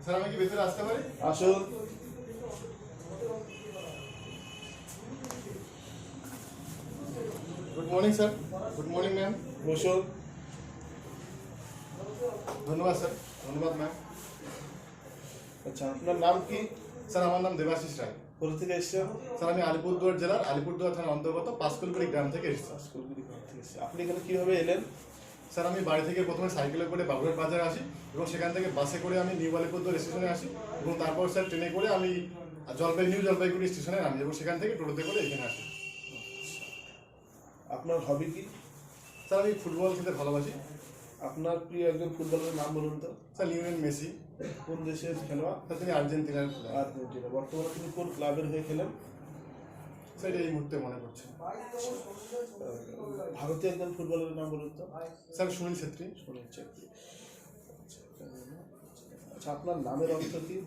Sir আমি কি ভেতরে আসতে পারি? আসুন। Good morning sir. Good morning ma'am. বসুন। ধন্যবাদ স্যার। ধন্যবাদ ম্যাম। আচ্ছা, আপনার নাম কি? স্যার আমার নাম দেবাশিস রায়। কোথা থেকে এসেছেন? স্যার আমি আলিপুরদুয়ার জেলার আলিপুরদুয়ার থানার অন্তর্গত পাঁচকুলগুড়ি গ্রাম থেকে এসেছি। আপনি এখানে কিভাবে এলেন? স্যার আমি বাড়ি থেকে প্রথমে সাইকেলে করে বাবুঘাট বাজারে আসি এবং সেখান থেকে বাসে করে আমি নিউ আলিপুরদুয়ার স্টেশনে আসি এবং তারপর স্যার ট্রেনে করে আমি নিউ জলপাইগুড়ি স্টেশনে নামি এবং সেখান থেকে টোটোতে করে এখানে আসি। আপনার হবি কি? স্যার আমি ফুটবল খেলতে ভালোবাসি। আপনার প্রিয় একজন ফুটবলারের নাম বলুন তো। Sir Lionel Messi. কোন দেশের খেলোয়াড়? স্যার তিনি আর্জেন্টিনার। আর্জেন্টিনা। বর্তমানে তিনি কোন ক্লাবের হয়ে খেলেন? স্যার এই মুহূর্তে মনে পড়ছে। ভারতীয় একজন ফুটবলারের নাম বলুন তো। স্যার সুনীল ছেত্রী। সুনীল ছেত্রী। আচ্ছা, আপনার নামের অর্থ কি?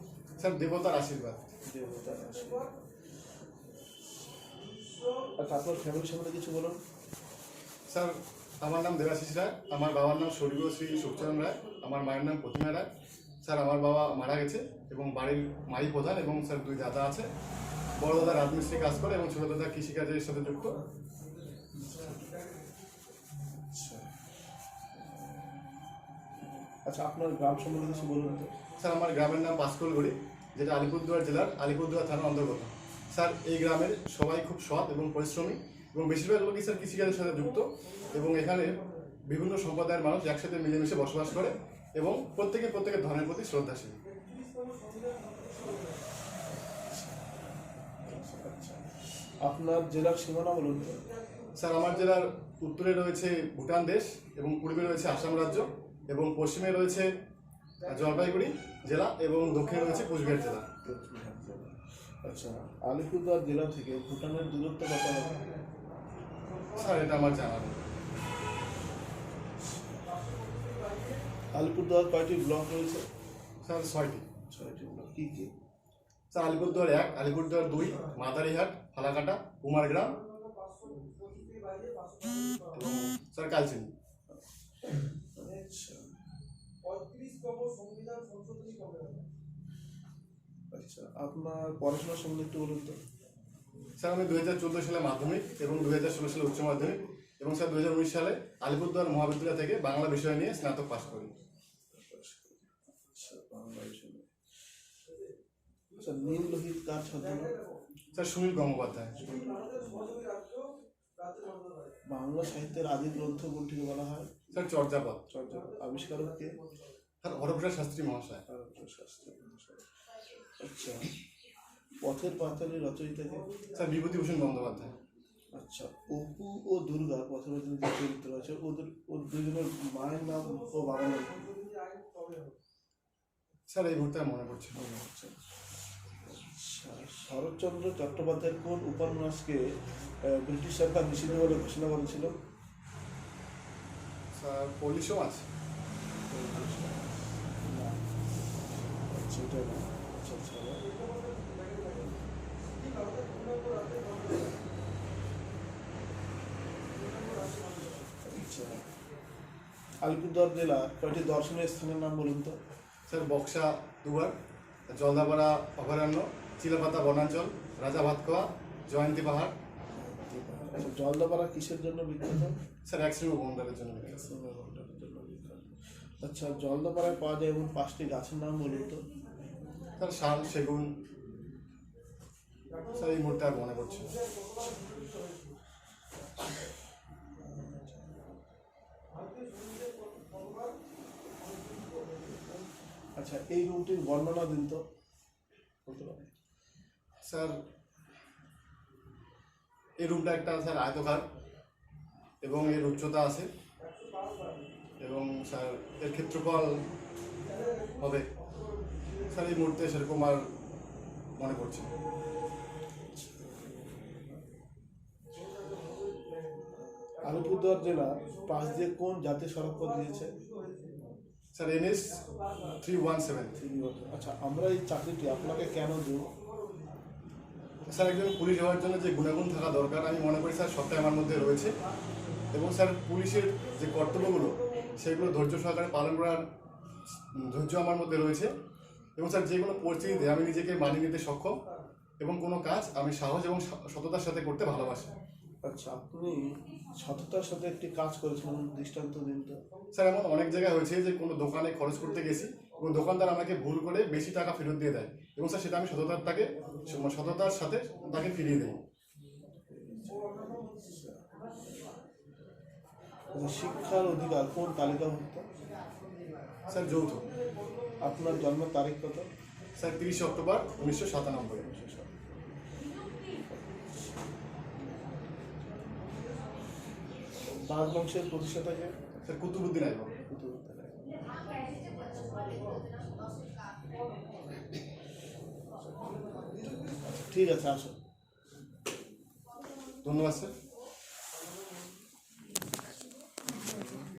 স্যার দেবতার আশীর্বাদ। দেবতার আশীর্বাদ। আচ্ছা, আপনার ফ্যামিলির সম্বন্ধে কিছু বলুন। স্যার আমার নাম দেবাশিস রায়, আমার বাবার নাম স্বর্গীয় শ্রী সুখচরণ রায়, আমার মায়ের নাম প্রতিমা রায়। স্যার আমার বাবা মারা গেছে এবং বাড়ির মাই প্রধান এবং স্যার দুই দাদা আছে। বড় দাদা রাজমিস্ত্রি কাজ করে এবং ছোট দাদা কৃষিকাজের সাথে যুক্ত। আচ্ছা, আপনার গ্রাম সম্বন্ধে কিছু বলুন তো। স্যার আমার গ্রামের নাম পাঁচকুলগুড়ি, যেটা আলিপুরদুয়ার জেলার আলিপুরদুয়ার থানার অন্তর্গত। স্যার এই গ্রামের সবাই খুব সৎ এবং পরিশ্রমী এবং বেশিরভাগ লোকই স্যার কৃষিকাজের সাথে যুক্ত এবং এখানে বিভিন্ন সম্প্রদায়ের মানুষ একসাথে মিলেমিশে বসবাস করে এবং প্রত্যেকের ধর্মের প্রতি শ্রদ্ধাশীল। আপনার জেলার সীমানা বলুন তো। স্যার আমার জেলার উত্তরে রয়েছে ভুটান দেশ এবং পূর্বে রয়েছে আসাম রাজ্য এবং পশ্চিমে রয়েছে জলপাইগুড়ি জেলা এবং দক্ষিণে রয়েছে কোচবিহার জেলা। আচ্ছা, আলিপুরদুয়ার জেলা থেকে ভুটানের দূরত্ব কত হবে? স্যার এটা আমার জানা নেই। আলিপুরদুয়ার কয়টি ব্লক রয়েছে? স্যার 6টি। 6টি ব্লক কি কি? স্যার আলিপুরদুয়ার 1, আলিপুরদুয়ার 2, মাদারিহাট, ফালাকাটা, কুমারগ্রাম এবং স্যার কালচিনি। আচ্ছা, আপনার পড়াশোনার সম্বন্ধে একটু বলুন তো। স্যার আমি 2014 সালে মাধ্যমিক এবং 2016 সালে উচ্চ মাধ্যমিক এবং স্যার 2019 সালে আলিপুরদুয়ার মহাবিদ্যালয় থেকে বাংলা বিষয় নিয়ে স্নাতক পাশ করি। আচ্ছা, নীল লোহিত কার ছদ্মনাম? স্যার সুনীল গঙ্গোপাধ্যায়। বাংলা সাহিত্যের আদি গ্রন্থ কোনটিকে বলা হয়? স্যার চর্যাপদ। চর্যাপদ। আবিষ্কারক কে? স্যার হরপ্রসাদ শাস্ত্রী মহাশয়। আচ্ছা, পথের পাঁচালী রচয়িতা কে? স্যার বিভূতিভূষণ বন্দ্যোপাধ্যায়। আচ্ছা, অপু ও দুর্গা পথের পাঁচালী যে চরিত্র আছে ওর দুজনের মায়ের নাম ও বাবার নাম? স্যার এই মুহূর্তে মনে পড়ছে। আচ্ছা, শরৎচন্দ্র চট্টোপাধ্যায়ের কোন উপন্যাসকে ব্রিটিশ সরকার নিষিদ্ধ বলে ঘোষণা করেছিল? স্যার পল্লী সমাজ। না, আচ্ছা এটা না। আচ্ছা, আলিপুরদুয়ার জেলা কয়টি দর্শনীয় স্থানের নাম বলুন তো। স্যার বক্সা দুয়ার, জলদাপাড়া অভয়ারণ্য, চিলাপাতা বনাঞ্চল, রাজা ভাতখোয়া, জয়ন্তী পাহাড়। আচ্ছা, জলদাপাড়া কিসের জন্য বিখ্যাত? স্যার একশৃঙ্গ গন্ডারের জন্য বিখ্যাত। আচ্ছা, জলদাপাড়ায় পাওয়া যায় এমন 5টি গাছের নাম বলুন তো। স্যার শাল, সেগুন। স্যার এই মুহূর্তে আর মনে পড়ছে। আচ্ছা, এই রুমটির বর্ণনা দিন তো। স্যার এই রুমটা একটা স্যার আয়তকার এবং এর উচ্চতা আছে এবং স্যার এর ক্ষেত্রফল হবে স্যার এই মুহূর্তে সেরকম আর মনে পড়ছে। আলিপুরদুয়ার জেলার পাশ দিয়ে কোন জাতীয় সড়ক পথ দিয়েছে? Sir NS 317। আচ্ছা, আমরা এই চাকরিটি আপনাকে কেন দেব? স্যার একজন পুলিশ হওয়ার জন্য যে গুণাগুণ থাকা দরকার আমি মনে করি স্যার সবটাই আমার মধ্যে রয়েছে এবং স্যার পুলিশের যে কর্তব্যগুলো সেগুলো ধৈর্য সহকারে পালন করার ধৈর্য আমার মধ্যে রয়েছে। এবং স্যার যে কোনো পরিস্থিতিতে আমি নিজেকে মানিয়ে নিতে সক্ষম এবং কোনো কাজ আমি সাহস এবং সততার সাথে করতে ভালোবাসি। আচ্ছা, আপনি সততার সাথে একটি কাজ করেছিলেন, দৃষ্টান্ত দিন তো। স্যার এমন অনেক জায়গায় হয়েছে যে কোনো দোকানে খরচ করতে গেছি এবং দোকানদার আমাকে ভুল করে বেশি টাকা ফেরত দিয়ে দেয় এবং স্যার সেটা আমি সততার সাথে তাকে ফিরিয়ে দিই। আচ্ছা, শিক্ষার অধিকার কোন তালিকাভুক্ত? স্যার যৌথ। আপনার জন্মের তারিখ কত? Sir 30 October 1997। রাজবংশের প্রতিষ্ঠাতাকে? স্যার কুতুবুদ্দিন আইবক। ঠিক আছে, আসো। ধন্যবাদ স্যার।